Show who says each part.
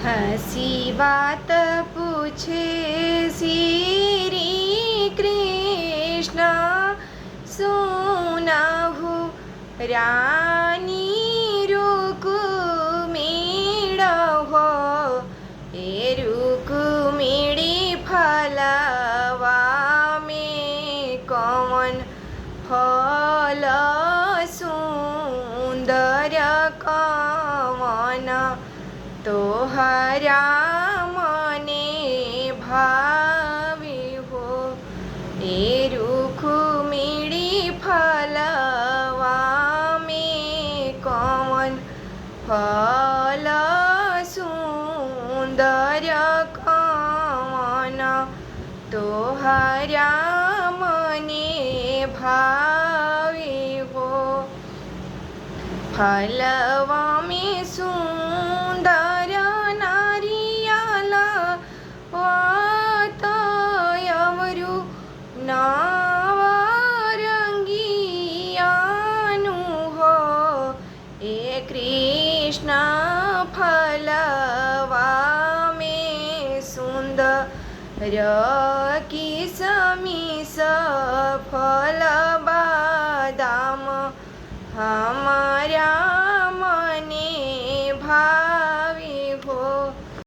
Speaker 1: हसी बात पूछे श्री कृष्ण सुनाहु रानी रुक्मिणी हो ए रुक्मिणी फलवा में कौन फल सुंदर कवन तोहरा मने भावे हो ए रुक्मिणी फलवा में कौन फल सुंदर कवन तोहरा मने भावे हो फलवा में सुंदर नारियल वातयवरु नवरंगियानु हो ए कृष्ण फलवा में सुंदर किसमिस फल